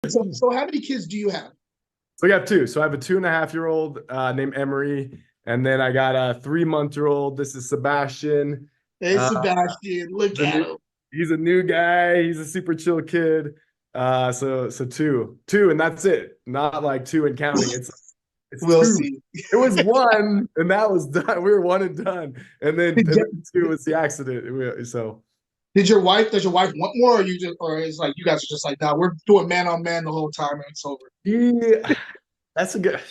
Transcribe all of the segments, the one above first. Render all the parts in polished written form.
So how many kids do you have? So I got two. So I have a 2.5-year-old named Emery, and then I got a 3-month-old. This is Sebastian. Hey, Uh, Sebastian, look he's a at new, him. he's a new guy. He's a super chill kid. So two, and that's it. Not like two and counting. It's We'll two. see. It was one, and that was done. We were one and done, and then Did, and then two was the accident. So does your wife want more, or you just, or it's like you guys are just like, nah, we're doing man on man the whole time and it's over. yeah, that's a good.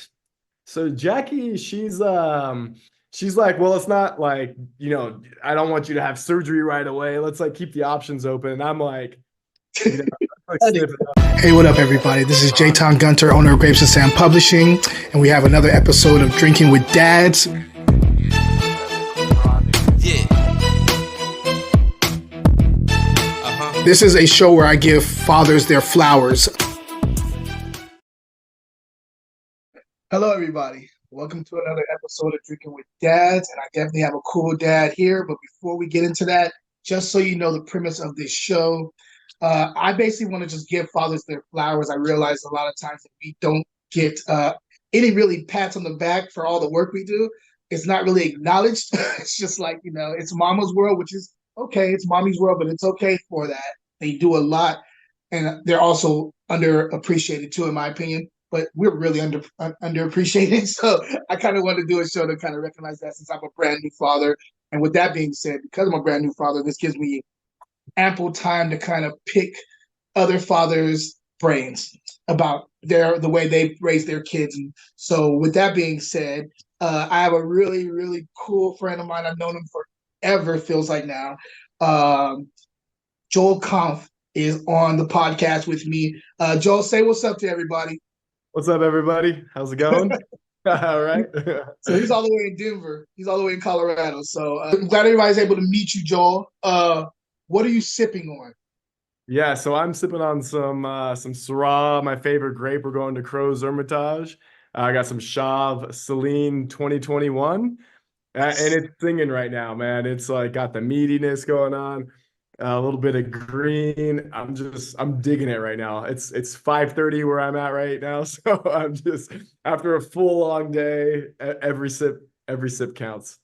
So Jackie, she's like, well, it's not like, I don't want you to have surgery right away. Let's like keep the options open. And I'm like, you know, like sniffing up. Hey, what up, everybody? This is Jayton Gunter, owner of Grapes and Sand Publishing, and we have another episode of Drinking with Dads. Yeah. This is a show where I give fathers their flowers. Hello, everybody. Welcome to another episode of Drinking with Dads, and I definitely have a cool dad here. But before we get into that, just so you know the premise of this show, I basically want to just give fathers their flowers. I realize a lot of times that we don't get any really pats on the back for all the work we do. It's not really acknowledged. It's just like, it's mama's world, which is okay. It's mommy's world, but it's okay for that. They do a lot, and they're also underappreciated too, in my opinion. But we're really underappreciated. So I kind of want to do a show to kind of recognize that since I'm a brand new father. And with that being said, because I'm a brand new father, this gives me ample time to kind of pick other fathers' brains about the way they raise their kids. And so with that being said, I have a really, really cool friend of mine. I've known him forever, feels like now. Joel Kampfe is on the podcast with me. Joel, say what's up to everybody. What's up, everybody? How's it going? All right. So he's all the way in Denver. He's all the way in Colorado. So I'm glad everybody's able to meet you, Joel. What are you sipping on? Yeah, so I'm sipping on some Syrah, my favorite grape. We're going to Crow's Hermitage. I got some Chave Celine 2021. And it's singing right now, man. It's like got the meatiness going on, a little bit of green. I'm digging it right now. It's 5:30 where I'm at right now, so I'm just after a full long day. Every sip counts.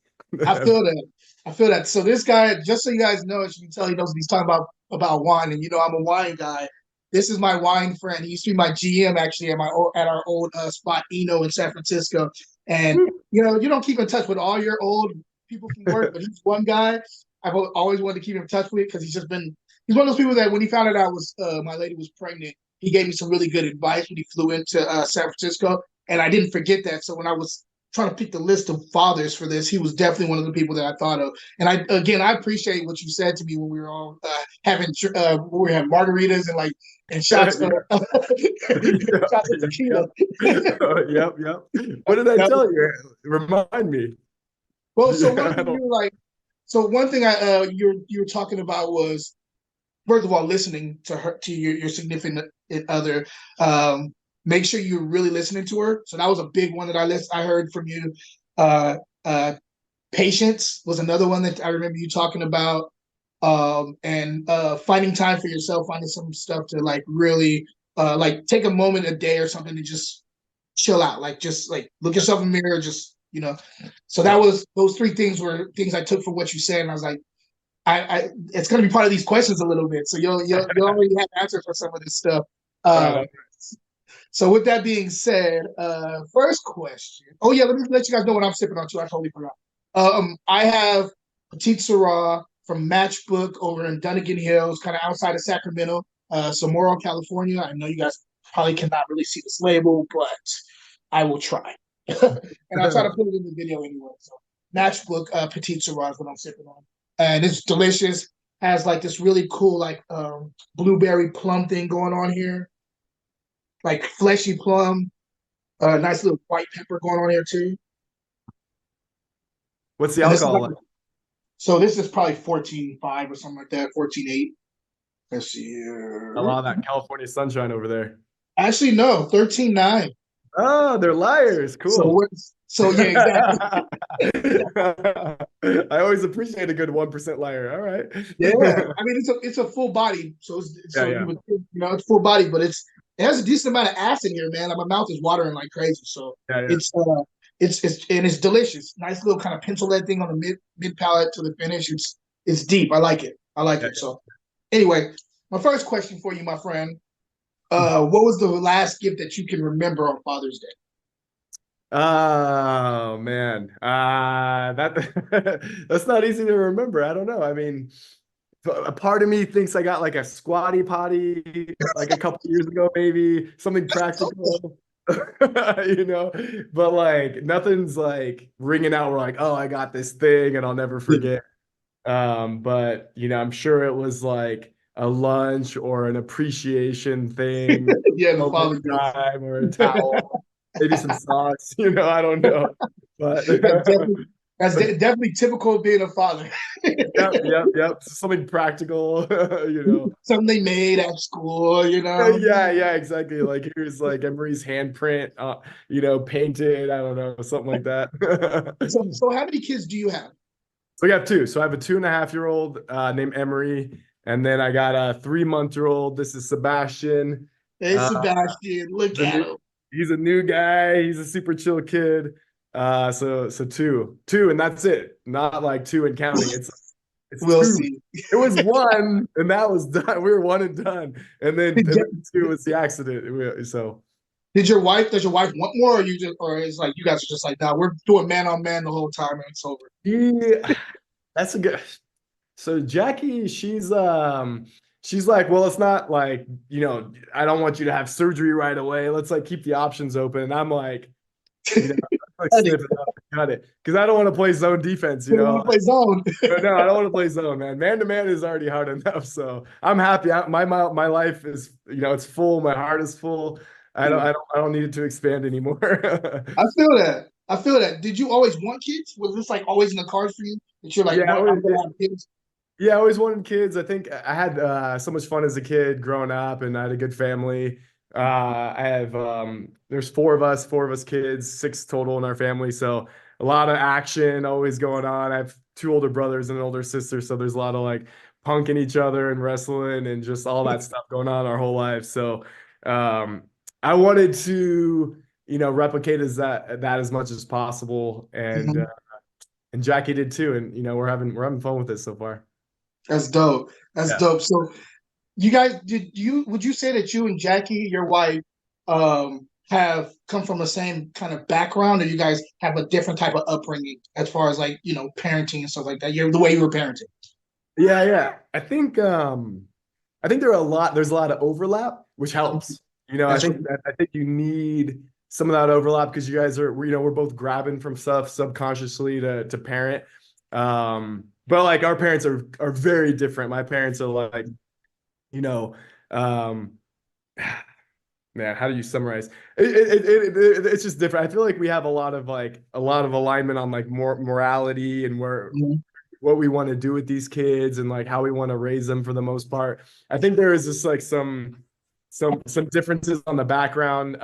I feel that. I feel that. So this guy, just so you guys know, as you can tell, he knows what he's talking about wine, and I'm a wine guy. This is my wine friend. He used to be my GM actually at our old spot Eno in San Francisco. And you don't keep in touch with all your old people from work, but he's one guy I've always wanted to keep in touch with because he's one of those people that when he found out I was my lady was pregnant, he gave me some really good advice when he flew into San Francisco, and I didn't forget that. So when I was trying to pick the list of fathers for this, he was definitely one of the people that I thought of. And I appreciate what you said to me when we were all having margaritas and shots of, shots of tequila. Yep. What did I tell you? Remind me. Well, so one thing one thing you were talking about was, first of all, listening to your significant other. Make sure you're really listening to her. So that was a big one that I heard from you. Patience was another one that I remember you talking about. And finding time for yourself, finding some stuff to like really take a moment a day or something to just chill out, just look yourself in the mirror, So those three things were things I took from what you said, and I was like, I it's gonna be part of these questions a little bit, so you'll already have answers for some of this stuff. Right. So with that being said, first question. Oh yeah, let me let you guys know what I'm sipping on too. I totally forgot. I have Petite Syrah from Matchbook over in Dunnigan Hills, kind of outside of Sacramento, Socorro, California. I know you guys probably cannot really see this label, but I will try. And I'll try to put it in the video anyway. So Matchbook Petite Syrah is what I'm sipping on. And it's delicious. Has like this really cool blueberry plum thing going on here. Like fleshy plum, nice little white pepper going on here too. What's the And this is alcohol like? so this is probably 14.5 or something like that, 14.8. Let's see here. A lot of that California sunshine over there. Actually, no, 13.9. Oh, they're liars. Cool. So yeah, exactly. I always appreciate a good 1% liar. All right. Yeah, I mean it's a full body, so Yeah. you would think, it's full body, but it has a decent amount of acid here, man. Like my mouth is watering like crazy. So Yeah, yeah. it's uh it's delicious. Nice little kind of pencil lead thing on the mid palate to the finish. It's deep. I like it. I like Yeah, it. So anyway, my first question for you, my friend. yeah. What was the last gift that you can remember on Father's Day? Oh man, that that's not easy to remember. I don't know. I mean, a part of me thinks I got like a squatty potty like a couple years ago, maybe something practical, you know. But like nothing's like ringing out. We're like, oh, I got this thing, and I'll never forget. But I'm sure it was like a lunch or an appreciation thing, Yeah, the moment father in gifts. time, or a towel, maybe some socks. I don't know, but That's definitely definitely typical of being a father. yep, yep, yep. Something practical, you know. Something they made at school, you know. Yeah, yeah, exactly. Like here's like Emery's handprint, painted. I don't know, something like that. So how many kids do you have? So we have two. So I have a 2.5-year-old named Emery, and then I got a 3-month-old. This is Sebastian. Hey, Uh, Sebastian, look the at new, him. he's a new guy. He's a super chill kid. So two, and that's it. Not like two and counting. It's We'll two. see. It was one, and that was done. We were one and done, and then Did, two was the accident. So does your wife want more, or you just, or is like you guys are just like, nah, we're doing man on man the whole time and it's over. yeah, that's a good. So Jackie, she's like, well, it's not like, I don't want you to have surgery right away. Let's like keep the options open. And I'm like, like I didn't sniff it up and cut it. Because I don't want to play zone defense, want to play zone. But no, I don't want to play zone, man. Man to man is already hard enough. So I'm happy. My life is, it's full. My heart is full. I don't need it to expand anymore. I feel that. I feel that. Did you always want kids? Was this like always in the cards for you? That you're like, Yeah, what? I'm gonna have kids. yeah, I always wanted kids. I think I had so much fun as a kid growing up, and I had a good family. I have there's four of us kids, six total in our family. So a lot of action always going on. I have two older brothers and an older sister, so there's a lot of like punking each other and wrestling and just all that stuff going on our whole life. So um, I wanted to, replicate that as much as possible, Mhm. and Jackie did too. And we're having fun with this so far. That's dope. That's Yeah. dope. So you guys, would you say that you and Jackie, your wife, have come from the same kind of background, or you guys have a different type of upbringing as far as like parenting and stuff like that? You're the way you were parenting. Yeah, yeah. I think there's a lot of overlap, which helps. That's right. I think you need some of that overlap because you guys we're both grabbing from stuff subconsciously to parent. But like our parents are very different. My parents are like, you know, um, man, how do you summarize? It's just different. I feel like we have a lot of alignment on like more morality and where Mhm. what we want to do with these kids and like how we want to raise them for the most part. I think there is just like some differences on the background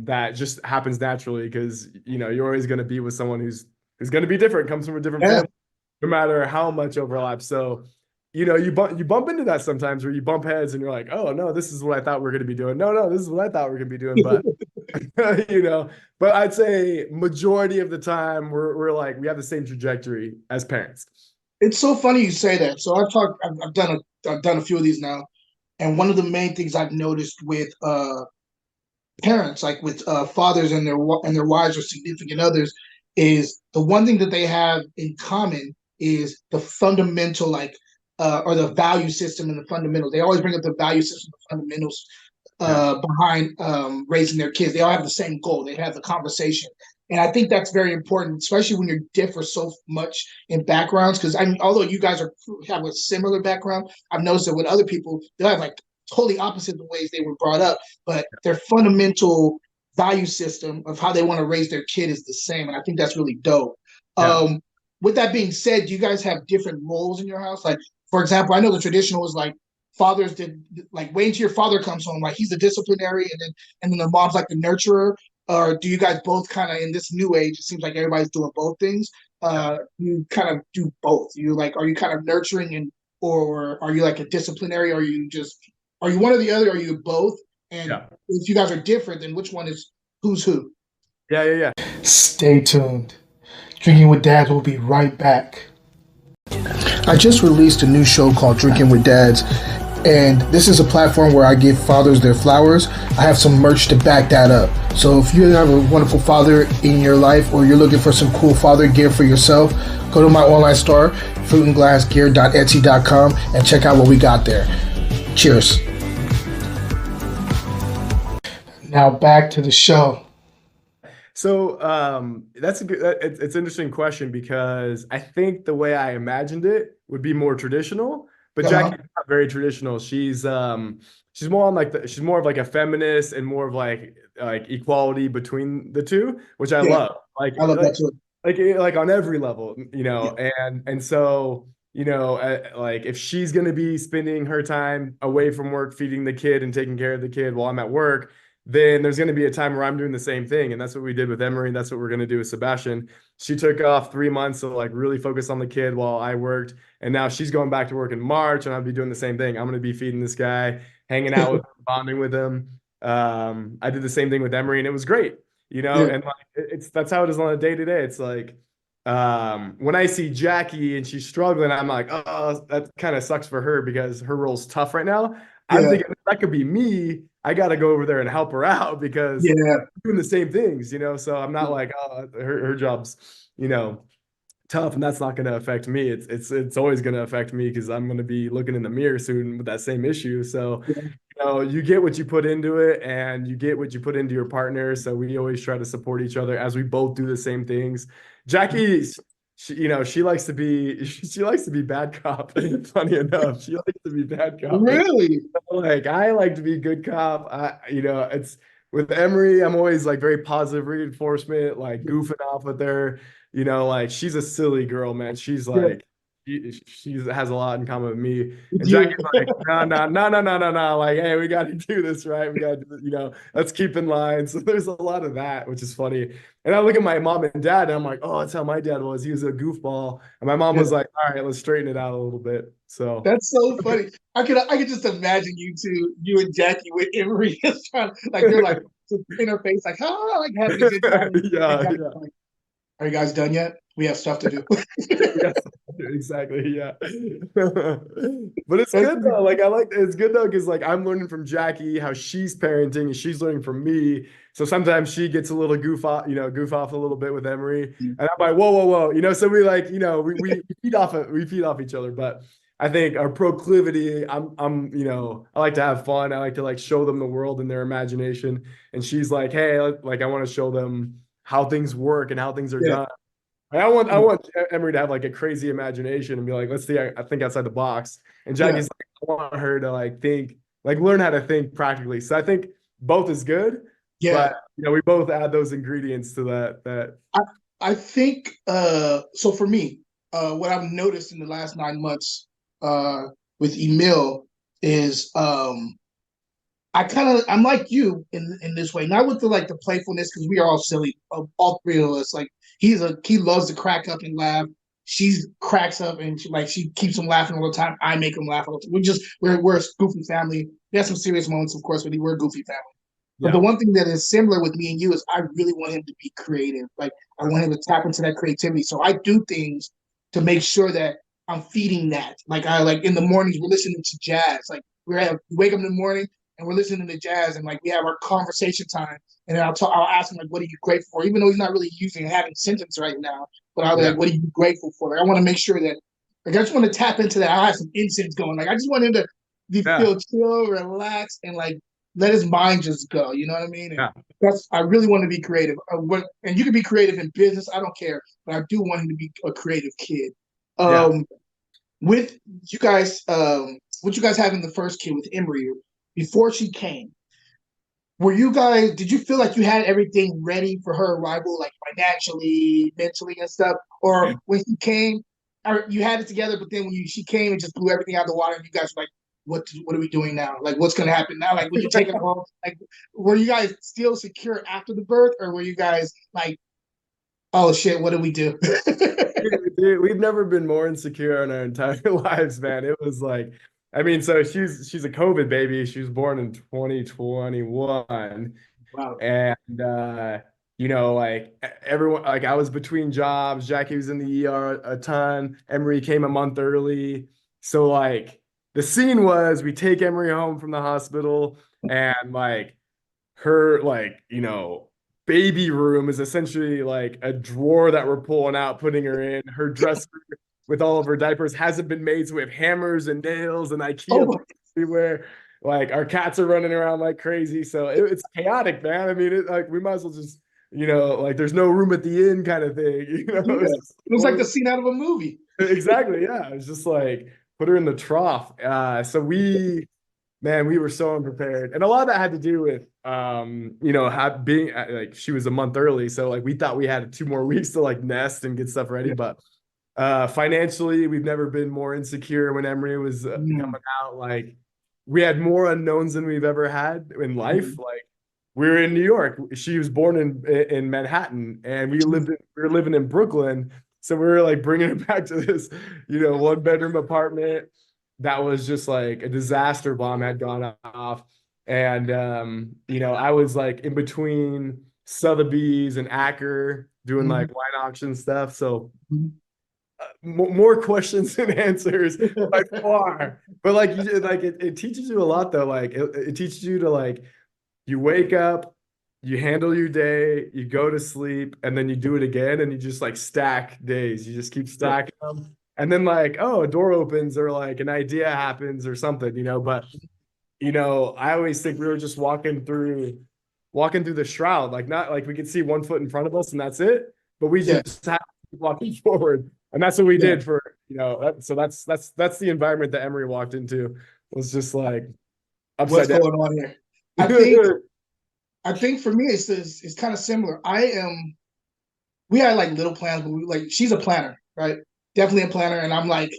that just happens naturally because you're always going to be with someone who's going to be different, comes from a different Yeah. family, no matter how much overlap. So you bump into that sometimes where you bump heads and you're like, oh no, this is what I thought we are going to be doing. No, no, this is what I thought we are going to be doing. But you know, but I'd say majority of the time we're like we have the same trajectory as parents. It's so funny you say that. So I've done a few of these now, and one of the main things I've noticed with parents, like with fathers and their wives or significant others, is the one thing that they have in common is the fundamental or the value system and the fundamentals. They always bring up the value system, the fundamentals Yeah. behind raising their kids. They all have the same goal. They have the conversation. And I think that's very important, especially when you differ so much in backgrounds. Because I mean, although you guys have a similar background, I've noticed that with other people, they'll have like totally opposite the ways they were brought up, but their fundamental value system of how they want to raise their kid is the same. And I think that's really dope. Yeah. Um, with that being said, do you guys have different roles in your house? Like, for example, I know the traditional is like fathers did like wait until your father comes home, like he's the disciplinary, and then the mom's like the nurturer. Or do you guys both kind of in this new age? It seems like everybody's doing both things. You kind of do both. You like, are you kind of nurturing or are you like a disciplinary? Or are you one or the other? Or are you both? And Yeah. if you guys are different, then which one is who's who? Yeah, yeah, yeah. Stay tuned. Drinking with Dads will be right back. I just released a new show called Drinking with Dads, and this is a platform where I give fathers their flowers. I have some merch to back that up. So if you have a wonderful father in your life or you're looking for some cool father gear for yourself, go to my online store, fruitandglassgear.etsy.com, and check out what we got there. Cheers. Now back to the show. So that's a good it's an interesting question because I think the way I imagined it would be more traditional, but Uh-huh. Jackie's not very traditional. She's more on like she's more of like a feminist and more of like equality between the two, which I Yeah, love. Like I love that like too. like on every level, Yeah, and so like if she's gonna be spending her time away from work feeding the kid and taking care of the kid while I'm at work, then there's going to be a time where I'm doing the same thing. And that's what we did with Emery. And that's what we're going to do with Sebastian. She took off 3 months to like really focus on the kid while I worked. And now she's going back to work in March and I'll be doing the same thing. I'm going to be feeding this guy, hanging out with him, bonding with him. I did the same thing with Emery and it was great, yeah, and like that's how it is on a day to day. It's like, when I see Jackie and she's struggling, I'm like, oh, that kind of sucks for her because her role's tough right now. I'm yeah, thinking that could be me. I got to go over there and help her out because yeah, I'm doing the same things, So I'm not like, oh, her job's, tough, and that's not going to affect me. It's always going to affect me because I'm going to be looking in the mirror soon with that same issue. So, yeah. you get what you put into it, and you get what you put into your partner. So we always try to support each other as we both do the same things. Jackie, she likes to be she likes to be bad cop. Funny enough, she likes to be bad cop. Really? Like I like to be good cop. It's with Emery, I'm always like very positive reinforcement, like goofing off with her. Like she's a silly girl, man. She's Yeah, like she has a lot in common with me. with And you. Jackie's like, no, no, no, no, no, no, no. Like, hey, we got to do this, right? We got to, let's keep in line. So there's a lot of that, which is funny. And I look at my mom and dad, and I'm like, oh, that's how my dad was. He was a goofball. And my mom Yeah. was like, all right, let's straighten it out a little bit. So That's so funny. I could just imagine you two, you and Jackie with Emery, just trying, like you're like just interface, like like having a good time. And yeah, Jackie's yeah. like, "Are you guys done yet? We have stuff to do." Yes, exactly. Yeah. But it's That's good pretty though. cool. Like it's good though, because like I'm learning from Jackie how she's parenting and she's learning from me. So sometimes she gets a little goof off a little bit with Emery. And I'm like, whoa, whoa, whoa. So we like, we feed off each other. But I think our proclivity, I like to have fun. I like to like show them the world in their imagination. And she's like, hey, like I want to show them how things work and how things are Yeah, done. I want Emery to have like a crazy imagination and be like, let's see, I think outside the box. And yeah, Jackie's like, I want her to like think, like learn how to think practically. So I think both is good, yeah. but we both add those ingredients to that. I I think so for me, what I've noticed in the last 9 months with Emil is I'm like you in this way, not with the like the playfulness because we are all silly, all three of us. Like he loves to crack up and laugh. She cracks up and she keeps him laughing all the time. I make him laugh all the time. We're a goofy family. We have some serious moments, of course, but we're a goofy family. But the Yeah. one thing that is similar with me and you is I really want him to be creative. Like I want him to tap into that creativity. So I do things to make sure that I'm feeding that. Like I like in the mornings we're listening to jazz. Like we wake up in the morning and we're listening to jazz and like we have our conversation time. And then I'll ask him like, what are you grateful for? Even though he's not really using having sentence right now, but I'll be Yeah. like, what are you grateful for? Like I want to make sure that like I just want to tap into that. I have some incense going. Like I just want him to Yeah. feel chill, relaxed, and like let his mind just go. You know what I mean? And Yeah. that's I really want to be creative. And you can be creative in business. I don't care, but I do want him to be a creative kid. Yeah. Um, with you guys, what you guys having the first kid with Emery before she came? Were you guys? Did you feel like you had everything ready for her arrival, like financially, mentally, and stuff? Or when she came, or you had it together, but then when she came and just blew everything out of the water, and you guys were like, what are we doing now? Like, what's going to happen now? Like, when you take it home, like, were you guys still secure after the birth, or were you guys like, oh shit, what do we do? Dude, we've never been more insecure in our entire lives, man. It was like I mean, so she's a COVID baby. She was born in 2021. Wow. And like everyone, like I was between jobs. Jackie was in the ER a ton. Emery came a month early. So like the scene was we take Emery home from the hospital and like her baby room is essentially like a drawer that we're pulling out, putting her in. Her dresser with all of her diapers hasn't been made, so we have hammers and nails and Oh, IKEA everywhere. Like our cats are running around like crazy, so it's chaotic, man. I mean, like we might as well just like there's no room at the inn kind of thing. yeah. It's just It was like the scene out of a movie. exactly, yeah. It's just like put her in the trough. So we were so unprepared. And a lot of that had to do with being like she was a month early. So like we thought we had 2 more weeks to like nest and get stuff ready. Yeah. But financially, we've never been more insecure when Emery was Mm. coming out. Like we had more unknowns than we've ever had in life. Mm. Like we were in New York. She was born in Manhattan, and we were living in Brooklyn. So we were like bringing her back to this, 1 bedroom apartment that was just like a disaster bomb had gone off. And I was like in between Sotheby's and Acker doing Mm. like wine auction stuff. So Mm. more questions than answers by far. But like it teaches you a lot though. Like it teaches you to like you wake up, you handle your day, you go to sleep, and then you do it again, and you just like stack days. You just keep Yeah. stacking them. And then like, oh, a door opens or like an idea happens or something. But I always think we were just walking through the shroud, like not like we could see 1 foot in front of us and that's it, but we Yeah. just have to keep walking forward. And that's what we Yeah. did for, so that's the environment that Emery walked into was just like What's upside down. going on here? I think I think for me it's kind of similar. We had like little plans, but she's a planner, right? Definitely a planner. And I'm like,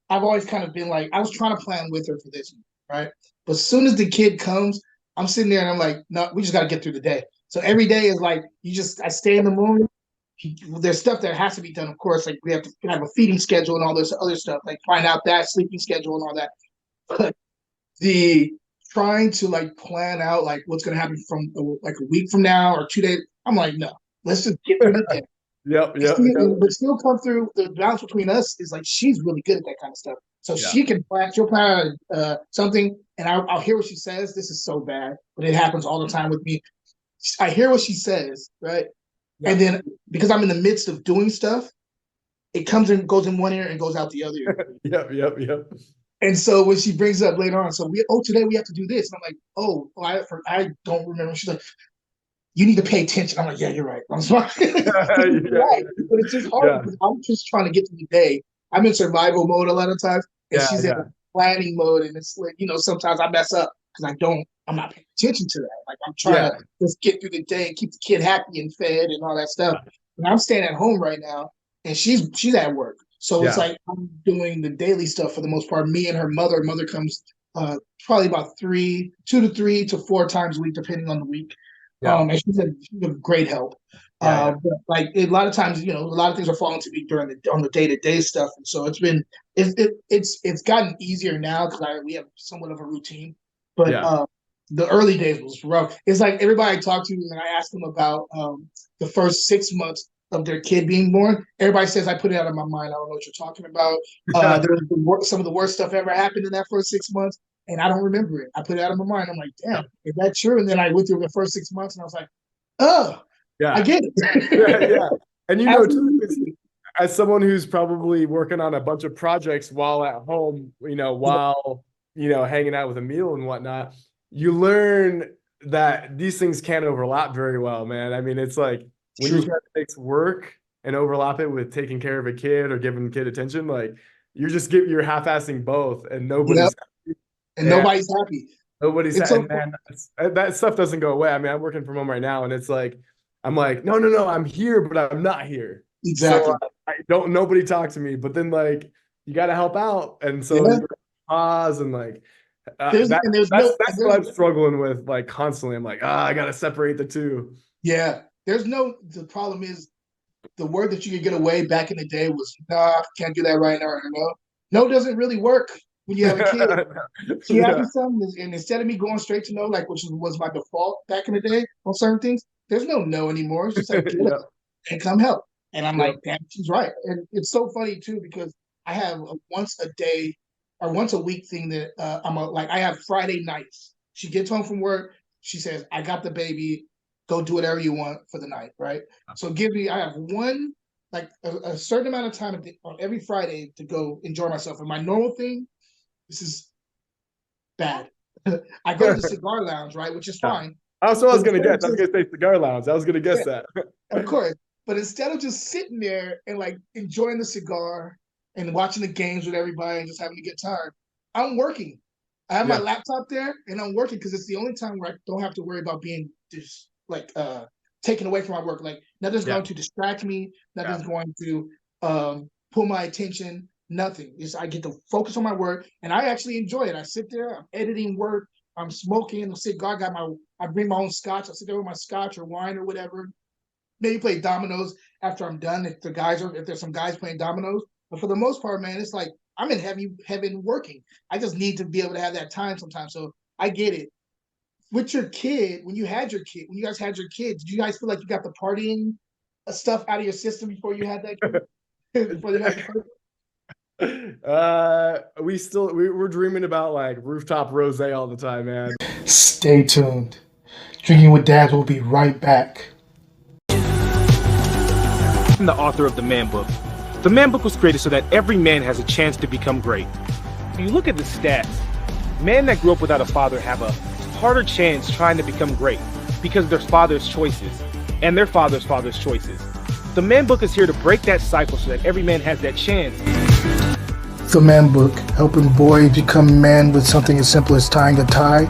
I've always kind of been like, I was trying to plan with her for this, right? But as soon as the kid comes, I'm sitting there and I'm like, no, we just got to get through the day. So every day is like, I stay in the moment. There's stuff that has to be done, of course. Like we have to have a feeding schedule and all this other stuff, like find out that sleeping schedule and all that. But the trying to like plan out like what's going to happen from like a week from now or 2 days, I'm like, no, let's just get through the day. Yep, yep, yep. But still come through. The balance between us is like she's really good at that kind of stuff. So Yeah. she'll plan something, and I'll hear what she says. This is so bad, but it happens all the time with me. I hear what she says, right, Yeah. and then because I'm in the midst of doing stuff, it comes and goes in one ear and goes out the other ear. Yep, yep, yep. And so when she brings up later on, today we have to do this, and I'm like, I don't remember. She's like, you need to pay attention. I'm like, yeah, you're right. I'm sorry. Right. But it's just hard Yeah, because I'm just trying to get through the day. I'm in survival mode a lot of times, and yeah, she's in yeah, planning mode. And it's like, sometimes I mess up because I'm not paying attention to that. Like I'm trying yeah, to just get through the day and keep the kid happy and fed and all that stuff. And I'm staying at home right now, and she's at work. So it's yeah, like I'm doing the daily stuff for the most part. Me and her mother. Mother comes probably about 2 to 3 to 4 times a week, depending on the week. yeah, And she's a great help. yeah, yeah. But like a lot of times, a lot of things are falling to me on the day-to-day stuff, and so it's gotten easier now because we have somewhat of a routine. But Yeah. the early days was rough. It's like everybody I talk to and I ask them about the first 6 months of their kid being born. Everybody says I put it out of my mind. I don't know what you're talking about. Some of the worst stuff ever happened in that first 6 months, and I don't remember it. I put it out of my mind. I'm like, Yeah. damn, is that true? And then I went through the first 6 months, and I was like, oh, I Yeah. get Yeah. it. Yeah. And too, Absolutely. as someone who's probably working on a bunch of projects while at home, while, hanging out with a meal and whatnot, you learn that these things can't overlap very well, man. I mean, it's like when you True. try to mix work and overlap it with taking care of a kid or giving a kid attention, like you're half-assing both and Yep. nobody's And and nobody's happy. nobody's It's so and man, that stuff doesn't go away. I mean, I'm working from home right now, and it's like I'm like, no, no, no, I'm here, but I'm not here. So exactly. I don't nobody talk to me. But then like you got to help out, and so Yeah. you pause and like There's and there's no that's and what there's I'm struggling with like constantly. I'm like, I got to separate the two. yeah. There's no the problem is the word that you could get away back in the day was nah, can't do that right now. No. No doesn't really work. when you have a kid. She asked Yeah. me something, and instead of me going straight to no, like which was my default back in the day on certain things, there's no no anymore. It's just like get up Yep. and come help. And I'm Yep. like, damn, she's right. And it's so funny too because I have a once a day or once a week thing that like I have Friday nights. She gets home from work. She says, "I got the baby. Go do whatever you want for the night." Right. So give me. I have one like a certain amount of time on every Friday to go enjoy myself. And my normal thing, this is bad. I go to the cigar lounge, right, which is Yeah. fine. That's what I But was gonna instead of guess. I was just gonna say cigar lounge. I was gonna guess yeah, that. of course, but instead of just sitting there and like enjoying the cigar and watching the games with everybody and just having a good time, I'm working. I have my Yeah. laptop there and I'm working because it's the only time where I don't have to worry about being just like taken away from my work. Like nothing's Yeah. going to distract me, Yeah. nothing's going to pull my attention, nothing. It's I get to focus on my work and I actually enjoy it. I sit there, I'm editing work, I'm smoking, a cigar, I bring my own scotch, I sit there with my scotch or wine or whatever, maybe play dominoes after I'm done if there's some guys playing dominoes. But for the most part, man, it's like I'm in heaven working. I just need to be able to have that time sometimes. So I get it. With your kid, when you guys had your kid, did you guys feel like you got the partying stuff out of your system before you had that kid? Before you had the first? We're dreaming about like rooftop rose all the time, man. Stay tuned. Drinking with Dads will be right back. I'm the author of the Man Book. The Man Book was created so that every man has a chance to become great. When you look at the stats, men that grew up without a father have a harder chance trying to become great because of their father's choices and their father's choices. The Man Book is here to break that cycle so that every man has that chance. The Man Book, helping boys become men with something as simple as tying a tie.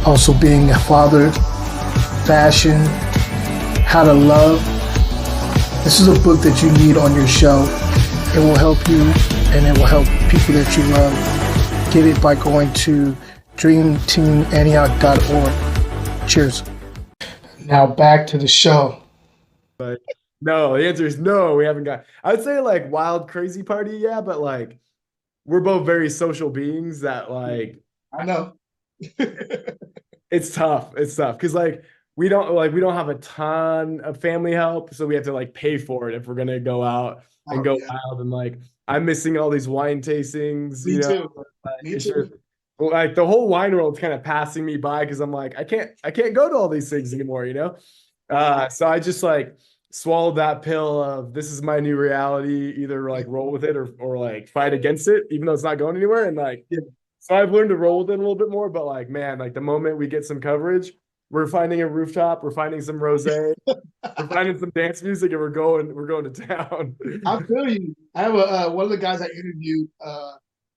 Also being a father, fashion, how to love. This is a book that you need on your shelf. It will help you and it will help people that you love. Get it by going to dreamteamantioch.org. Cheers. Now back to the show. But no, the answer is no. We haven't got. I would say like wild, crazy party, yeah, but like we're both very social beings that like I know. it's tough. It's tough because we don't have a ton of family help, so we have to like pay for it if we're gonna go out and Oh go yeah. wild. And like I'm missing all these wine tastings, Me too. like, Me it's too. just like the whole wine world's kind of passing me by because I'm like I can't go to all these things anymore. So I just like swallowed that pill of this is my new reality, either like roll with it or like fight against it, even though it's not going anywhere. And like Yeah. so I've learned to roll with it a little bit more, but like, man, like the moment we get some coverage, we're finding a rooftop, we're finding some rosé, we're finding some dance music, and we're going to town. I feel you. I have one of the guys I interviewed,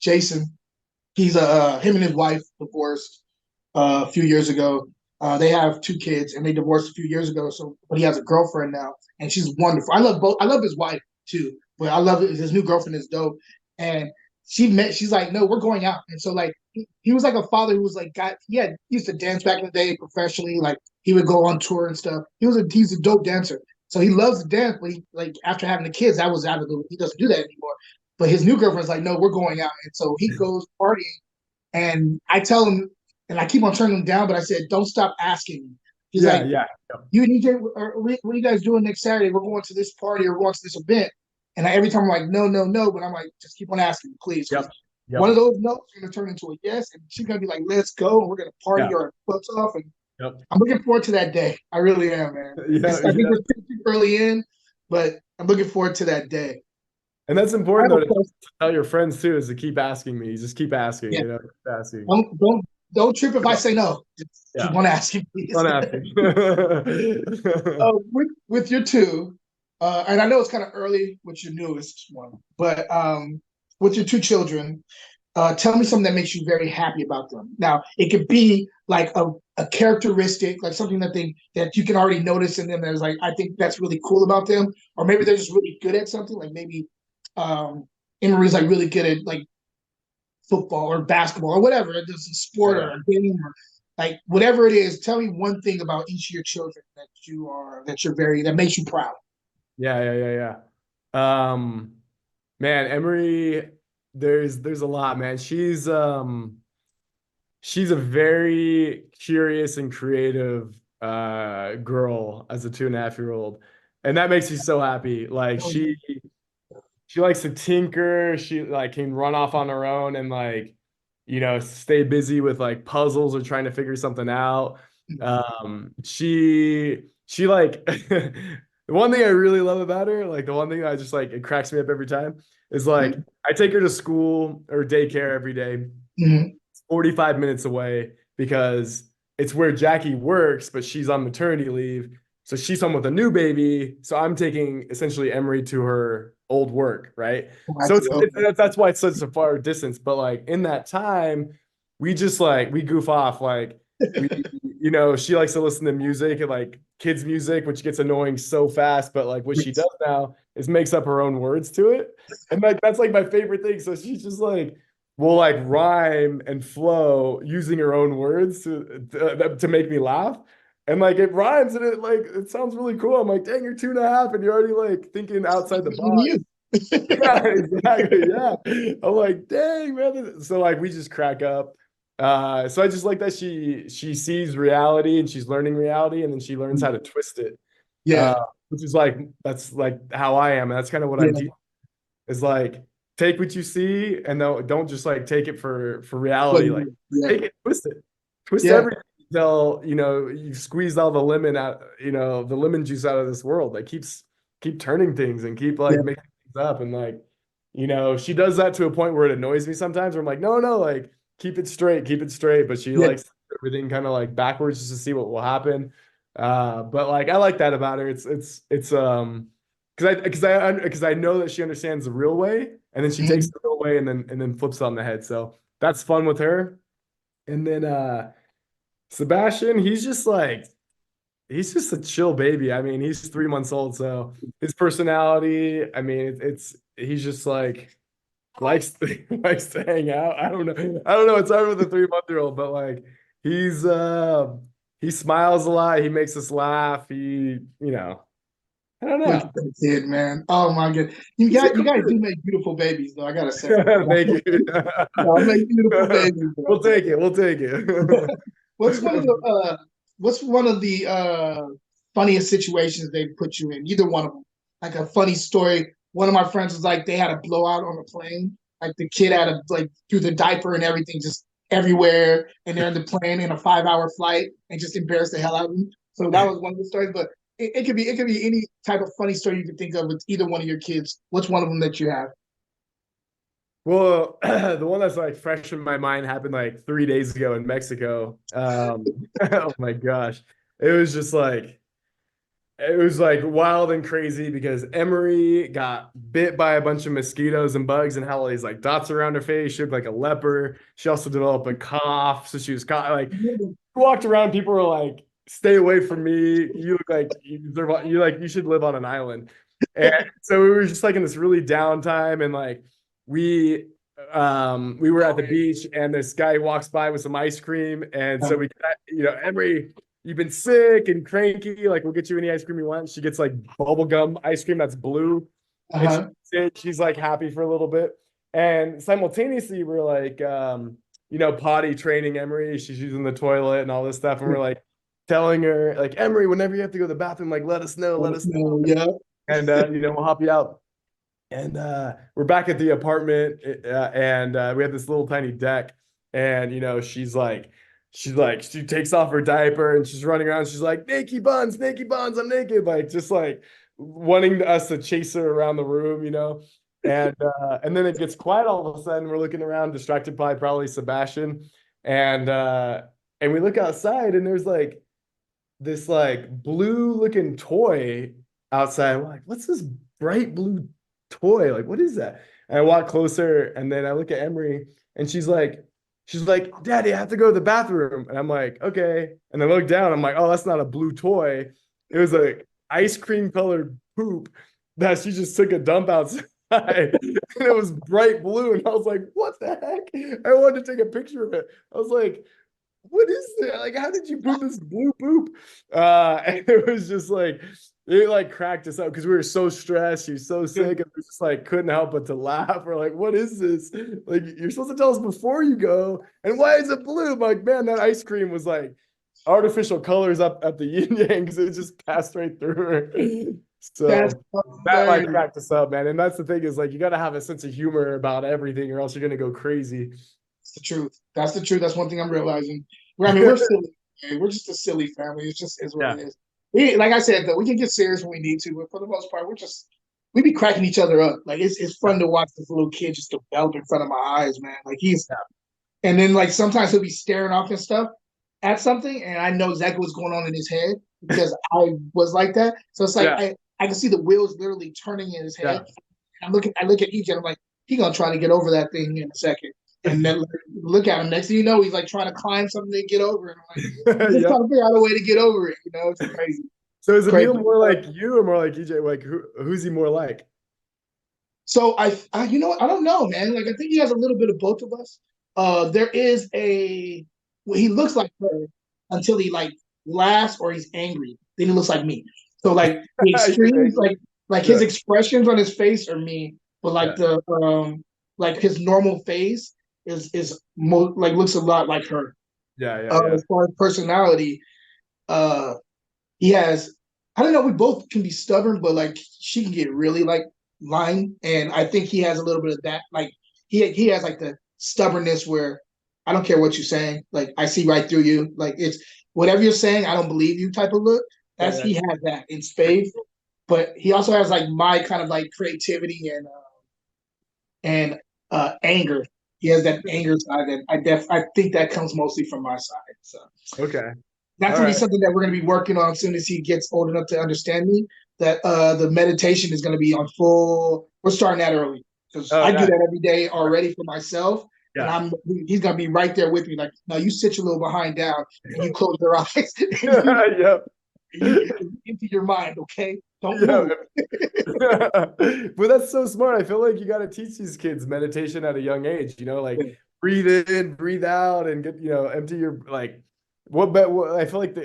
Jason. He's him and his wife divorced a few years ago. They have two kids, and they divorced a few years ago. So, but he has a girlfriend now, and she's wonderful. I love both. I love his wife too, but I love his new girlfriend is dope. And she's like, no, we're going out. And so like he was like a father who was like he used to dance back in the day professionally. Like he would go on tour and stuff. He's a dope dancer. So he loves to dance, but he like after having the kids, that was out of the he doesn't do that anymore. But his new girlfriend's like, no, we're going out. And so he goes partying. And I tell him, and I keep on turning him down, but I said, don't stop asking me. He's Yeah, like, yeah, you and EJ, what are you guys doing next Saturday? We're going to this party or we're going to this event. And every time I'm like, no, no, no. But I'm like, just keep on asking, please. yep, One yep, of those no's is going to turn into a yes. And she's going to be like, let's go. And we're going to party yeah, our butts off. And yep, I'm looking forward to that day. I really am, man. yeah, I think yeah. we're too early in, but I'm looking forward to that day. And that's I important have though a to question. tell your friends too, is to keep asking me. Just keep asking, Yeah. keep asking. Don't trip if I say no. Just keep Yeah, on asking, keep please. on asking. With your two, and I know it's kind of early with your newest one, but with your two children, tell me something that makes you very happy about them. Now, it could be like a characteristic, like something that you can already notice in them. That's like I think that's really cool about them, or maybe they're just really good at something. Like maybe Emery's like really good at like football or basketball or whatever. It's a sport or Yeah, a game or like whatever it is. Tell me one thing about each of your children that makes you proud. yeah, yeah, yeah, yeah. Man, Emery. there's a lot, man. She's a very curious and creative girl as a 2.5-year-old. And that makes me so happy. Like Oh, she likes to tinker. She like can run off on her own and like, stay busy with like puzzles or trying to figure something out. She like the one thing I really love about her, like the one thing I just like it cracks me up every time is like yeah. I take her to school or daycare every day. Mhm. 45 minutes away because it's where Jackie works, but she's on maternity leave. So she's home with a new baby. So I'm taking essentially Emery to her old work, right? I So see. Okay. that's why it's such a far distance. But like in that time, we just like we goof off. Like we, she likes to listen to music and like kids' music, which gets annoying so fast. But like what she does now is makes up her own words to it. And like that's like my favorite thing. So she's just like will like rhyme and flow using her own words to make me laugh. And like it rhymes and it sounds really cool. I'm like, dang, you're 2.5 and you're already like thinking outside the box. You. Yeah, exactly. Yeah. I'm like, dang, man. So like we just crack up. So I just like that she sees reality and she's learning reality and then she learns how to twist it. Yeah. Which is like that's like how I am. And that's kind of what I Yeah. teach is like take what you see and don't just like take it for But reality. Like yeah. take it, twist Yeah. everything until you've squeezed all the lemon out, the lemon juice out of this world. Like keep turning things and keep like Yeah. making things up. And like, she does that to a point where it annoys me sometimes where I'm like, no, no, like keep it straight, keep it straight. But she Yeah. likes everything kind of like backwards just to see what will happen. But like I like that about her. It's because I know that she understands the real way, and then she takes Mhm. the real way and then flips it on the head. So that's fun with her. And then Sebastian, he's just a chill baby. I mean, he's 3 months old, so his personality, I mean, he's just like likes likes to hang out. I don't know. I don't know. It's hard with a 3-month-old, but like he smiles a lot. He makes us laugh. I don't Look at know. that kid, man. Oh my god. You He's a got you cool guys do kid. make beautiful babies, though. I gotta say. Thank you. Y'all make beautiful babies, We'll bro. take it. We'll take it. What's one of the what's one of the funniest situations they put you in? Either one of them. Like a funny story. One of my friends was like they had a blowout on a plane. Like the kid had a like through the diaper and everything just everywhere, and they're in the plane in a 5 hour flight and just embarrassed the hell out of them. So that was one of the stories. But it could be any type of funny story you could think of with either one of your kids. What's one of them that you have? Well, the one that's like fresh in my mind happened like 3 days ago in Mexico. Oh my gosh. It was just like it was like wild and crazy because Emery got bit by a bunch of mosquitoes and bugs and had all these like dots around her face. She looked like a leper. She also developed a cough. So she was like walked around, people were like, stay away from me. You look like you should live on an island. And so we were just like in this really downtime and like we we were at the beach and this guy walks by with some ice cream and so we got, Emery, you've been sick and cranky, like we'll get you any ice cream you want. She gets like bubble gum ice cream that's blue and Uh-huh. she's like happy for a little bit. And simultaneously we're like potty training Emery. She's using the toilet and all this stuff. And we're like telling her, like, Emery, whenever you have to go to the bathroom, like let us know, let us know. Yeah. And we'll help you out. And we're back at the apartment, and we have this little tiny deck. And she takes off her diaper and she's running around. She's like, naked buns, I'm naked, like just like wanting us to chase her around the room, and then it gets quiet all of a sudden. We're looking around, distracted by probably Sebastian, and we look outside and there's like this like blue looking toy outside. We're like, what's this bright blue toy? Like, what is that? And I walk closer and then I look at Emery and she's like, Daddy, I have to go to the bathroom. And I'm like, okay. And then I look down, I'm like, oh, that's not a blue toy. It was like ice cream colored poop that she just took a dump outside. And it was bright blue. And I was like, what the heck? I wanted to take a picture of it. I was like, what is that? Like, how did you put this blue poop? And it was just like, it like cracked us up because we were so stressed. You're so sick. And we just like couldn't help but to laugh. We're like, what is this? Like, you're supposed to tell us before you go. And why is it blue? I'm like, man, that ice cream was like artificial colors up at the yin yang because it just passed right through her. That's So that like cracked us up, man. And that's the thing is like, you got to have a sense of humor about everything or else you're going to go crazy. That's the truth. That's the truth. That's one thing I'm realizing. I mean, we're silly. Man. We're just a silly family. It just is what it is. Like I said, though, we can get serious when we need to, but for the most part, we be cracking each other up. Like it's fun to watch this little kid just develop in front of my eyes, man. Like and then like sometimes he'll be staring off and stuff at something, and I know exactly what's going on in his head because I was like that. So it's like I can see the wheels literally turning in his head. I look at EJ, and I'm like, he gonna try to get over that thing in a second. And then look at him. Next thing you know, he's like trying to climb something to get over it. I'm like, just trying to figure out a way to get over it. You know, it's crazy. So is Emil more like you or more like EJ? Like who's he more like? So I you know, I don't know, man. Like I think he has a little bit of both of us. There is he looks like her until he like laughs or he's angry. Then he looks like me. So like the extremes, like his expressions on his face are me, but like the like his normal face like looks a lot like her. As far as personality, he has, I don't know, we both can be stubborn, but like she can get really like lying, and I think he has a little bit of that. Like he has like the stubbornness where I don't care what you're saying, like I see right through you. Like it's whatever you're saying, I don't believe you type of look. He has that in spades, but he also has like my kind of like creativity and anger. He has that anger side, and I think that comes mostly from my side. So that's gonna be something that we're gonna be working on as soon as he gets old enough to understand me. That the meditation is gonna be on full. We're starting that early because I do that every day already for myself, and he's gonna be right there with me. Like, no, you sit your little behind down and you close your eyes. You empty your mind, okay? Don't move. But that's so smart. I feel like you got to teach these kids meditation at a young age. You know, like breathe in, breathe out, and get empty your like. I feel like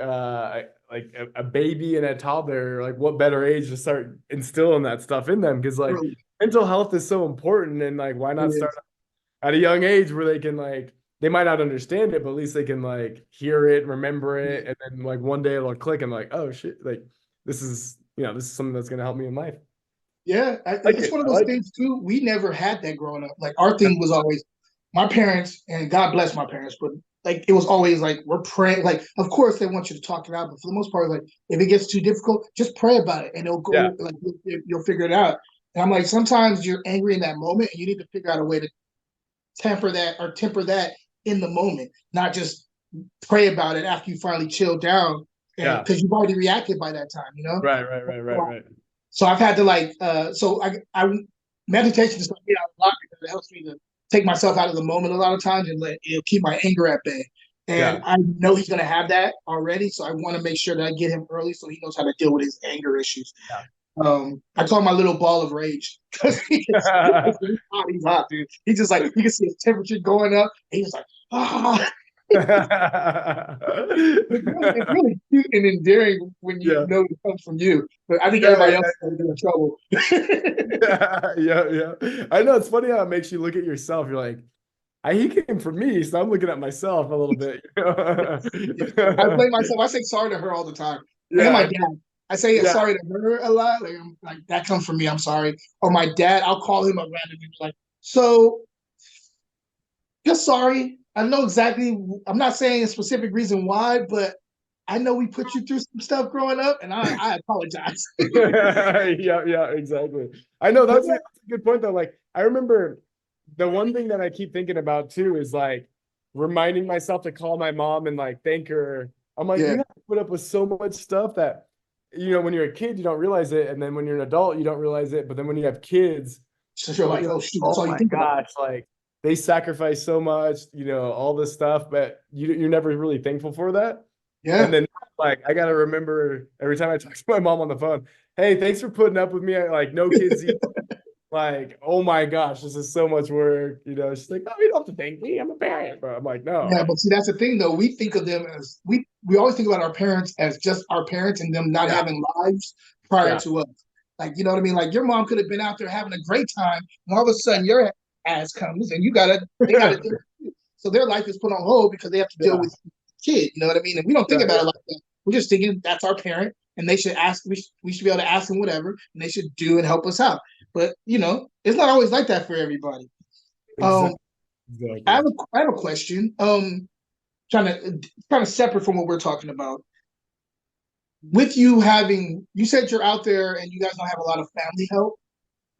a baby and a toddler. Like, what better age to start instilling that stuff in them? Because like mental health is so important, and like why not start at a young age where they can like. They might not understand it, but at least they can like hear it, remember it, and then like one day it'll click and like, oh shit, like this is something that's gonna help me in life. Yeah, it's one of those things too. We never had that growing up. Like our thing was always my parents, and God bless my parents, but like it was always like we're praying. Like, of course they want you to talk it out, but for the most part, like if it gets too difficult, just pray about it, and it'll go. Like you'll figure it out. And I'm like, sometimes you're angry in that moment, and you need to figure out a way to temper that in the moment, not just pray about it after you finally chill down, because you've already reacted by that time, you know. Right. So I've had to like, so I meditation is like a lot because it helps me to take myself out of the moment a lot of times and it'll keep my anger at bay. And I know he's gonna have that already, so I want to make sure that I get him early so he knows how to deal with his anger issues. I call him my little ball of rage because he's hot, dude. He's just like, you can see his temperature going up. And he's like, ah. It's really cute and endearing when you know it comes from you. But I think everybody else is going to get in trouble. Yeah. I know it's funny how it makes you look at yourself. You're like, he came from me, so I'm looking at myself a little bit. I blame myself. I say sorry to her all the time. And my dad. I say sorry to her a lot. Like that comes from me. I'm sorry. Or my dad, I'll call him up randomly. Like, so just sorry. I know exactly. I'm not saying a specific reason why, but I know we put you through some stuff growing up, and I apologize. Yeah, exactly. I know that's a good point though. Like I remember the one thing that I keep thinking about too is like reminding myself to call my mom and like thank her. I'm like, you have to put up with so much stuff that when you're a kid, you don't realize it. And then when you're an adult, you don't realize it. But then when you have kids, so you're like, oh, shoot, that's all you think about. Like they sacrifice so much, all this stuff, but you're never really thankful for that. Yeah. And then like, I got to remember every time I talk to my mom on the phone, hey, thanks for putting up with me. Like no kids eat. like, oh my gosh, this is so much work. She's like, oh, you don't have to thank me. I'm a parent. But I'm like, no. Yeah, but see, that's the thing, though. We think of them as we always think about our parents as just our parents and them not Yeah. having lives prior Yeah. to us. Like, you know what I mean? Like, your mom could have been out there having a great time, and all of a sudden your ass comes and they gotta deal with you. So their life is put on hold because they have to deal Yeah. with the kid. You know what I mean? And we don't think Yeah. about it like that. We're just thinking that's our parent, and they should ask. We should be able to ask them whatever, and they should do and help us out. But it's not always like that for everybody. Um, Exactly. Exactly. I have a question. Trying to kind of separate from what we're talking about. With you said you're out there and you guys don't have a lot of family help.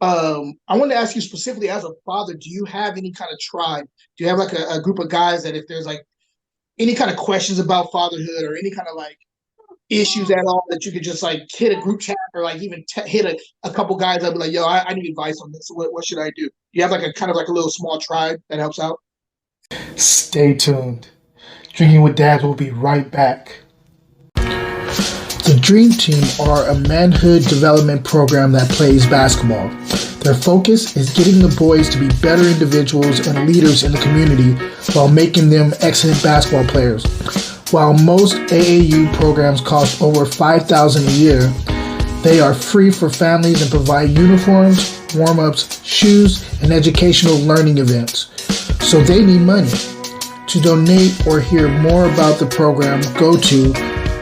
I wanted to ask you specifically as a father, do you have any kind of tribe? Do you have like a group of guys that if there's like any kind of questions about fatherhood or any kind of like issues at all that you could just like hit a group chat or like even hit a couple guys that be like, yo, I need advice on this. What should I do? Do you have like a kind of like a little small tribe that helps out? Stay tuned. Drinking with Dads will be right back. The Dream Team are a manhood development program that plays basketball. Their focus is getting the boys to be better individuals and leaders in the community while making them excellent basketball players. While most AAU programs cost over $5,000 a year, they are free for families and provide uniforms, warm-ups, shoes, and educational learning events. So they need money. To donate or hear more about the program, go to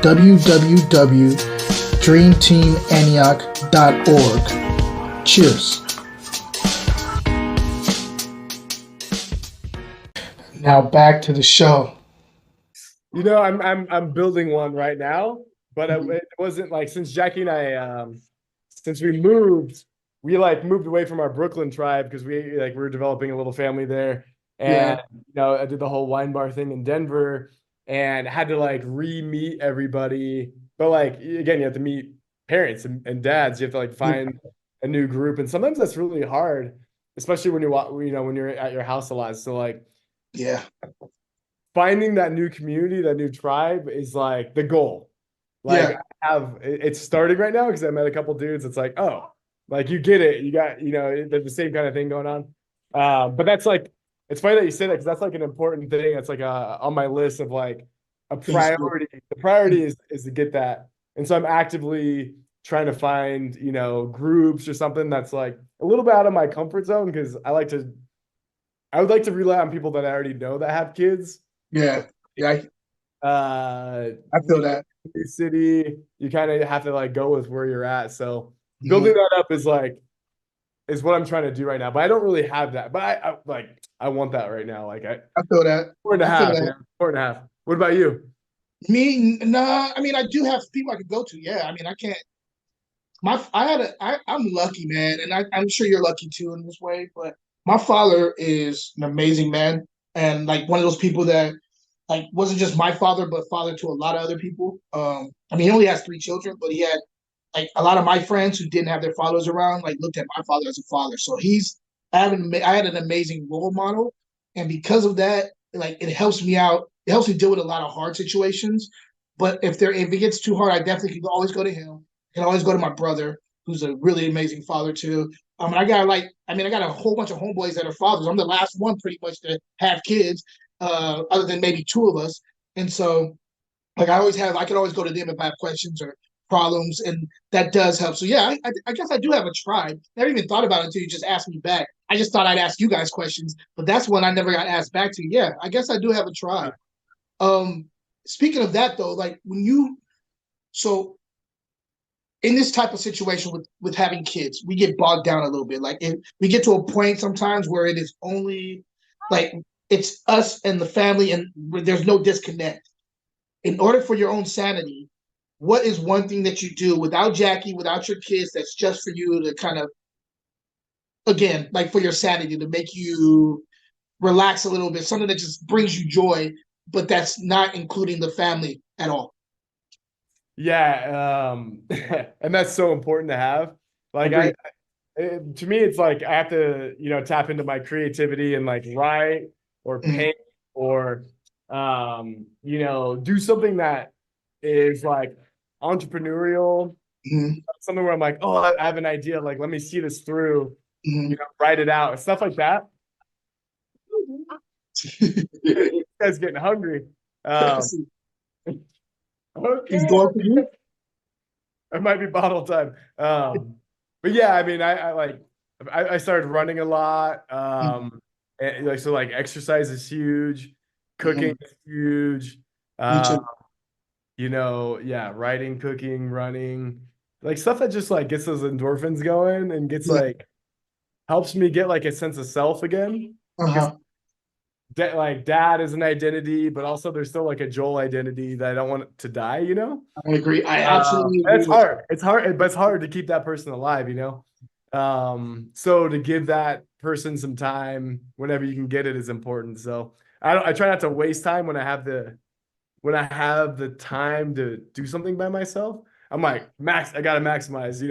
www.dreamteamantioch.org. Cheers. Now back to the show. I'm building one right now, but it wasn't like since Jackie and I since we moved away from our Brooklyn tribe because we were developing a little family there. And I did the whole wine bar thing in Denver and had to like re-meet everybody. But like again, you have to meet parents and dads. You have to like find a new group, and sometimes that's really hard, especially when you're at your house a lot. So like, finding that new community, that new tribe is like the goal. Like it's starting right now because I met a couple dudes. It's like, oh, like you get it. You got the same kind of thing going on. But that's like. It's funny that you say that because that's like an important thing. It's like on my list of like a priority. The priority is to get that. And so I'm actively trying to find, groups or something that's like a little bit out of my comfort zone because I would like to rely on people that I already know that have kids. Yeah. I feel that. New city, you kind of have to like go with where you're at. So building that up is what I'm trying to do right now, but I don't really have that. But I want that right now. Like I feel that. 4.5. 4.5. What about you? Me, nah. I mean, I do have people I could go to. Yeah. I mean, I can't. I'm lucky, man, and I'm sure you're lucky too in this way. But my father is an amazing man, and like one of those people that like wasn't just my father, but father to a lot of other people. I mean, he only has 3 children, but he had like a lot of my friends who didn't have their fathers around, like looked at my father as a father. So I had an amazing role model, and because of that, like it helps me out. It helps me deal with a lot of hard situations. But if it gets too hard, I definitely can always go to him. I can always go to my brother, who's a really amazing father too. And I got a whole bunch of homeboys that are fathers. I'm the last one pretty much to have kids, other than maybe 2 of us. And so like I can always go to them if I have questions or problems, and that does help. So yeah, I guess I do have a tribe. Never even thought about it until you just asked me back. I just thought I'd ask you guys questions, but that's one I never got asked back to. Yeah, I guess I do have a tribe. Speaking of that though, like so in this type of situation with having kids, we get bogged down a little bit. Like we get to a point sometimes where it is only like it's us and the family, and there's no disconnect. In order for your own sanity, what is one thing that you do without Jackie, without your kids, that's just for you to kind of, again, like for your sanity, to make you relax a little bit, something that just brings you joy, but that's not including the family at all? Yeah, and that's so important to have. Like to me, it's like I have to, tap into my creativity and like write or paint or, do something that is like entrepreneurial, something where I'm like, oh, I have an idea. Like, let me see this through. write it out, stuff like that. You guys getting hungry. Okay. He's going for you. It might be bottle time. But yeah, I mean, I started running a lot. And like, so like exercise is huge, cooking is huge. Me too. Yeah, writing, cooking, running, like stuff that just like gets those endorphins going and gets like helps me get like a sense of self again. Uh-huh. Like dad is an identity, but also there's still like a Joel identity that I don't want to die, I agree. I absolutely agree. It's hard. It's hard, but it's hard to keep that person alive, So to give that person some time whenever you can get it is important. So I try not to waste time when I have the time to do something by myself. I'm like, I gotta maximize,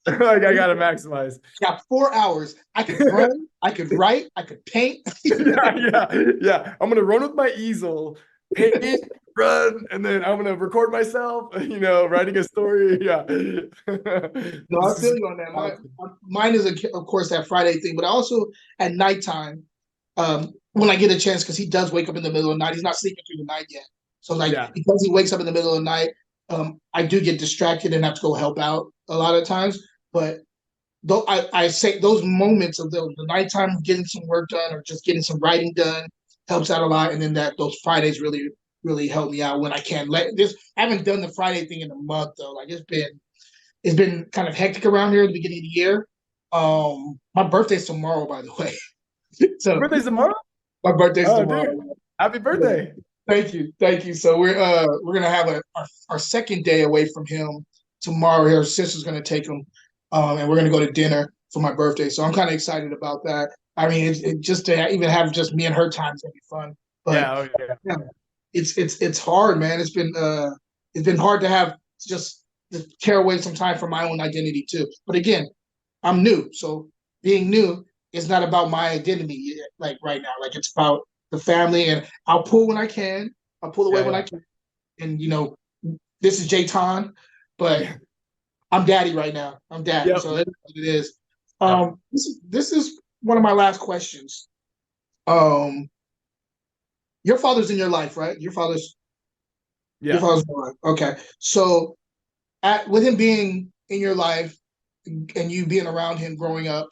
like I gotta maximize. Got 4 hours. I could run, I could write, I could paint. Yeah. I'm gonna run with my easel, paint, run, and then I'm gonna record myself, writing a story. Yeah. No, I feel you on that. Mine is, of course, that Friday thing, but also at nighttime, when I get a chance, because he does wake up in the middle of the night. He's not sleeping through the night yet. So, because he wakes up in the middle of the night, I do get distracted and have to go help out a lot of times. But though I say those moments of the nighttime getting some work done or just getting some writing done helps out a lot. And then those Fridays really, really help me out when I can. I haven't done the Friday thing in a month though. Like it's been kind of hectic around here at the beginning of the year. My birthday's tomorrow, by the way. So your birthday's tomorrow? My birthday's tomorrow. Dude. Happy birthday. Thank you. So we're gonna have our second day away from him tomorrow. Her sister's gonna take him, and we're gonna go to dinner for my birthday. So I'm kind of excited about that. I mean, it just to even have just me and her time is gonna be fun. But it's hard, man. It's been hard to have just to tear away some time from my own identity too. But again, I'm new, so being new is not about my identity like right now. Like it's about the family, and I'll pull when I can. I'll pull away when I can. And this is Jayton, but I'm daddy right now. I'm daddy, so that's what it is. This is one of my last questions. Your father's in your life, right? Your father's in your life. Okay. So with him being in your life and you being around him growing up,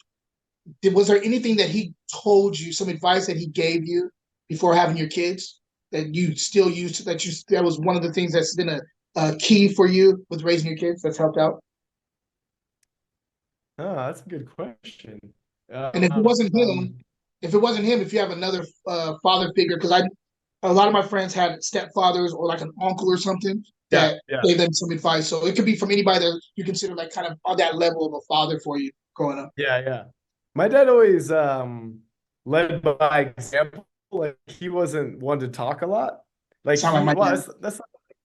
was there anything that he told you, some advice that he gave you before having your kids that you still use, that was one of the things that's been a key for you with raising your kids that's helped out? Oh, that's a good question. And if it wasn't him, if you have another father figure, because a lot of my friends had stepfathers or like an uncle or something that gave them some advice. So it could be from anybody that you consider like kind of on that level of a father for you growing up. Yeah. My dad always led by example. Like he wasn't one to talk a lot. Like that's not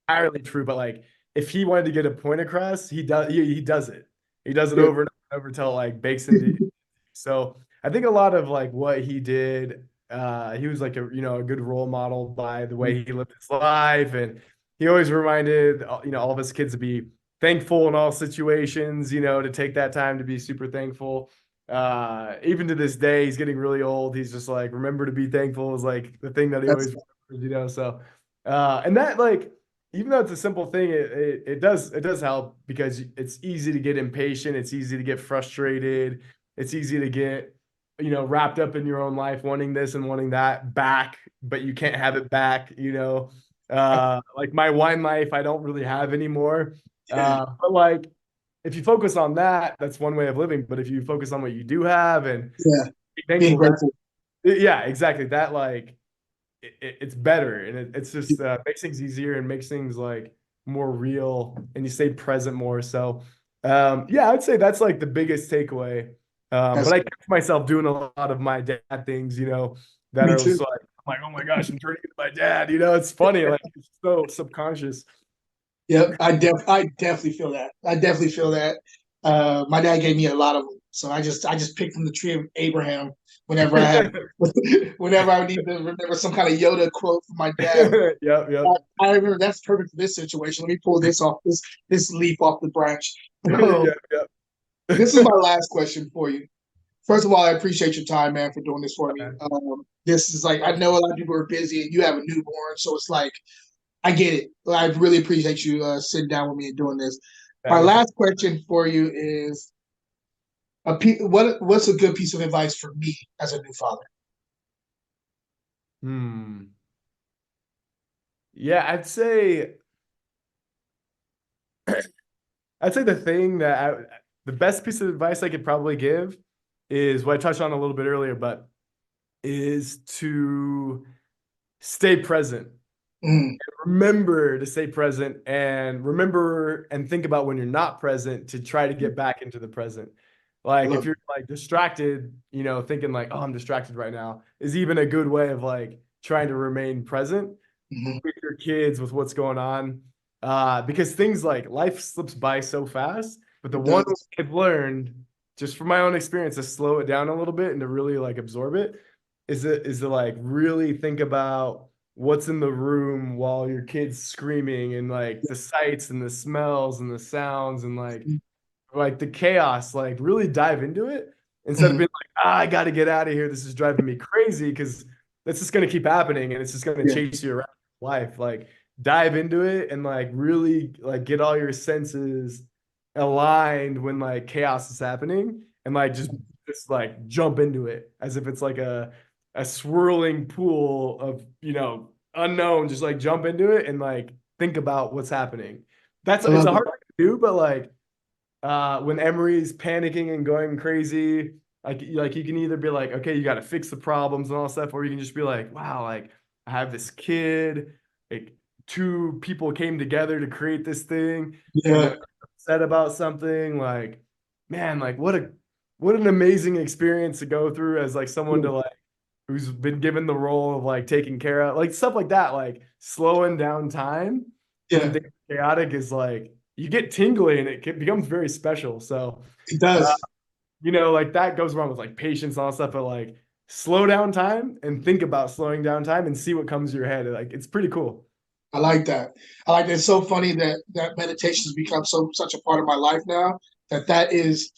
entirely true, but like if he wanted to get a point across, he does it. He does it over and over till like bakes into. So I think a lot of like what he did, he was like a good role model by the way he lived his life, and he always reminded all of his kids to be thankful in all situations. To take that time to be super thankful. Even to this day, he's getting really old. He's just like, remember to be thankful is like the thing that he always remembers, So, and that like, even though it's a simple thing, it does help because it's easy to get impatient. It's easy to get frustrated. It's easy to get, wrapped up in your own life, wanting this and wanting that back, but you can't have it back, like my wine life, I don't really have anymore. But like, if you focus on that, that's one way of living. But if you focus on what you do have and being grateful, exactly. That like it's better, and it's just makes things easier and makes things like more real, and you stay present more. So, I would say that's like the biggest takeaway. But I catch myself doing a lot of my dad things, that are just like, I'm like, oh my gosh, I'm turning into my dad. It's funny, like it's so subconscious. Yep, I definitely feel that. My dad gave me a lot of them, so I just picked from the tree of Abraham whenever I need to remember some kind of Yoda quote from my dad. Yep. I remember that's perfect for this situation. Let me pull this off this leaf off the branch. This is my last question for you. First of all, I appreciate your time, man, for doing this for me. Okay. This is like I know a lot of people are busy, and you have a newborn, so it's like I get it. I really appreciate you sitting down with me and doing this. My Anytime. last question for you is what's a good piece of advice for me as a new father? Yeah, I'd say the best piece of advice I could probably give is what I touched on a little bit earlier, but is to stay present. Mm, Remember to stay present and remember and think about when you're not present to try to get back into the present. I Like if love you're like distracted, thinking like, oh, I'm distracted right now is even a good way of like trying to remain present it. Hmm. with your kids, with what's going on. Because things like life slips by so fast. But the It one way does. I've learned, just from my own experience, to slow it down a little bit and to really like absorb it, is to like really think about what's in the room while your kid's screaming and like the sights and the smells and the sounds and like the chaos, like really dive into it instead of Hmm. being like, I got to get out of here. This is driving me crazy because that's just going to keep happening and it's just going to Yeah. chase you around life. Like dive into it and like really like get all your senses aligned when like chaos is happening and like just like jump into it as if it's like a swirling pool of unknown. Just like jump into it and like think about what's happening. That's I it's love a it. hard thing to do, but like when Emery's panicking and going crazy, like you can either be like, okay, you got to fix the problems and all that stuff, or you can just be like, wow, like I have this kid, like two people came together to create this thing, and Yeah. they're upset about something. Like, man, like what an amazing experience to go through as like someone to like who's been given the role of like taking care of like stuff like that, like slowing down time when Yeah. things are chaotic is like you get tingly and becomes very special. So, It uh, does. like that goes wrong with like patience and all that stuff, but like slow down time and think about slowing down time and see what comes to your head. Like it's pretty cool. I like that. I like that. It's so funny that meditation has become such a part of my life now that is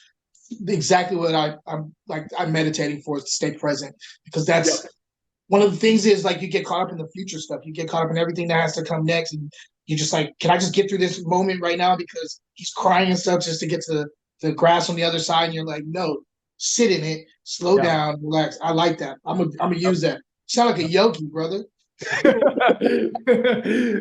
exactly what I'm meditating for is to stay present because Yeah. that's one of the things is like you get caught up in the future stuff. You get caught up in everything that has to come next, and you just like, can I just get through this moment right now because he's crying and stuff just to get to the grass on the other side? And you're like, no, sit in it, slow Yeah. down, relax. I like that. I'm gonna use that. Sound like a yogi, brother.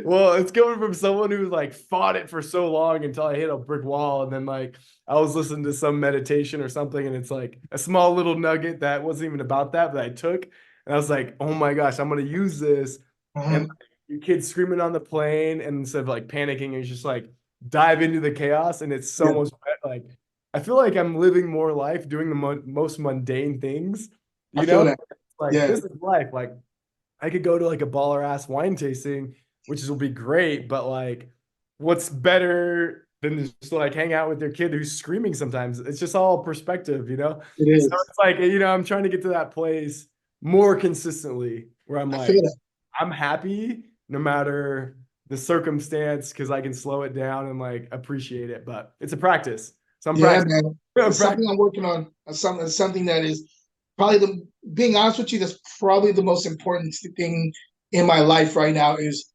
Well, it's coming from someone who like fought it for so long until I hit a brick wall. And then like I was listening to some meditation or something, and it's like a small little nugget that wasn't even about that, but I took. And I was like, oh my gosh, I'm gonna use this. And Mhm. like, your kid's screaming on the plane, and instead of like panicking, it's just like dive into the chaos, and it's so Yeah, much like I feel like I'm living more life doing the most mundane things, I you feel know? that. Like Yeah, this is life. Like I could go to like a baller ass wine tasting, which will be great, but like, what's better than just like hang out with your kid who's screaming sometimes? It's just all perspective, you know? it So is. it's like, I'm trying to get to that place more consistently where I'm I feel like, that. I'm happy no matter the circumstance because I can slow it down and like appreciate it. But it's a practice. So I'm Yeah, practicing. man. I'm It's something practicing. I'm working on. Something that is probably being honest with you, that's probably the most important thing in my life right now is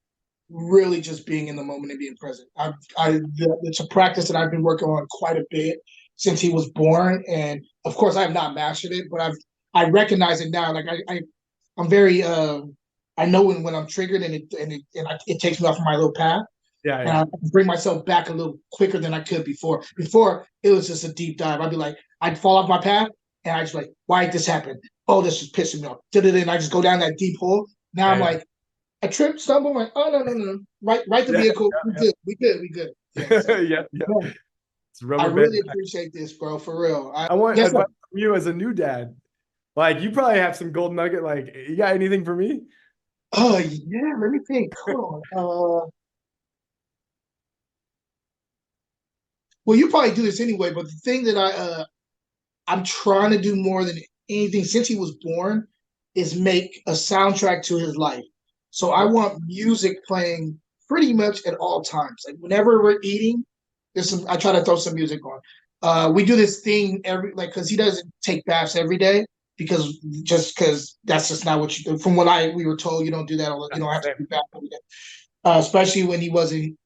really just being in the moment and being present. It's a practice that I've been working on quite a bit since he was born, and of course I have not mastered it, but I recognize it now. Like I'm very I know when I'm triggered it takes me off my little path, Yeah, and yeah. I bring myself back a little quicker than I could before. Before it was just a deep dive. I'd be like, I'd fall off my path, and I just like, why did this happen? Oh, this is pissing me off. And I just go down that deep hole. Now Yeah, I'm yeah. like, I trip, stumble, I'm like, oh no, no, no, right the Yeah, vehicle. We yeah, good, we good. Yeah. So yeah. Yeah, yeah. yeah, It's I rubber band. really appreciate this, bro, for real. I want Yes, sir. advice from you as a new dad. Like you probably have some gold nugget. Like you got anything for me? Oh yeah, let me think. Hold on. Well, you probably do this anyway, but the thing that I'm trying to do more than anything since he was born is make a soundtrack to his life. So I want music playing pretty much at all times. Like whenever we're eating, I try to throw some music on. we do this thing because he doesn't take baths every day because that's just not what you do. From what we were told, you don't do that. You don't have to take bath every day. Especially when he wasn't,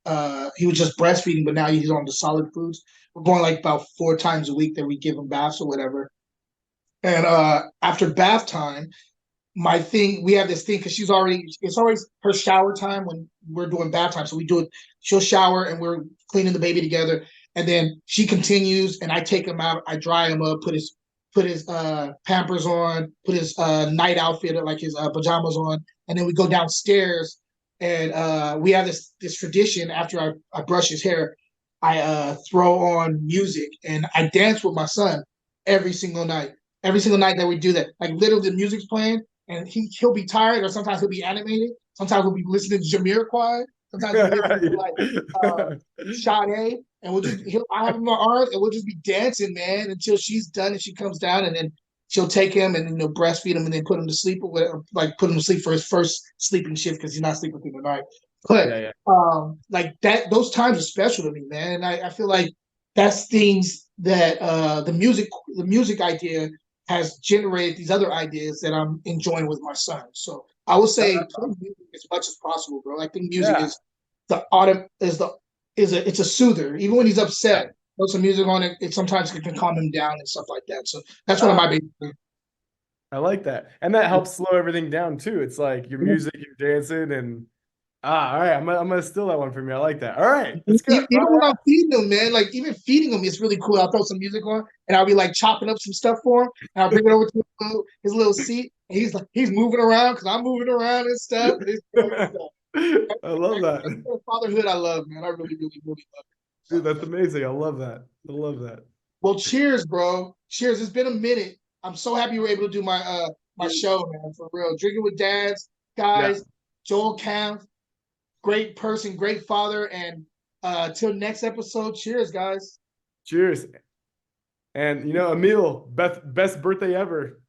he was just breastfeeding, but now he's on the solid foods. We're going like about 4 times a week that we give him baths or whatever. And after bath time, we have this thing because it's always her shower time when we're doing bath time. So we do it, she'll shower and we're cleaning the baby together. And then she continues and I take him out, I dry him up, put his Pampers on, put his night outfit, like his pajamas on. And then we go downstairs and we have this tradition after I brush his hair, I throw on music and I dance with my son every single night. Every single night that we do that, like literally the music's playing and he'll be tired or sometimes he'll be animated. Sometimes we'll be listening to Jamiroquai. Sometimes we'll be listening to like Sade, and I have him in my arms and we'll just be dancing, man, until she's done and she comes down and then she'll take him and breastfeed him and then put him to sleep or whatever, like put him to sleep for his first sleeping shift because he's not sleeping through the night. But like that, those times are special to me, man. And I feel like that's things that the music idea has generated these other ideas that I'm enjoying with my son. So I would say play music as much as possible, bro. I think music is it's a soother. Even when he's upset, put some music on it. It sometimes can calm him down and stuff like that. So that's one of my big things. I like that, and that helps slow everything down too. It's like your music, you're dancing, and all right, I'm gonna steal that one from you. I like that. All right, that's good. Even when I'm feeding him, man, like even feeding him is really cool. I'll throw some music on and I'll be like chopping up some stuff for him, and I'll bring it over to his little seat, and he's moving around because I'm moving around and stuff. I love that. That's fatherhood I love, man. I really, really, really love it. Dude, that's amazing. I love that. I love that. Well, cheers, bro. Cheers. It's been a minute. I'm so happy you were able to do my show, man, for real. Drinking with Dads, guys. Joel Kampfe, great person, great father, and till next episode, cheers, guys. Cheers. And Emil, best birthday ever.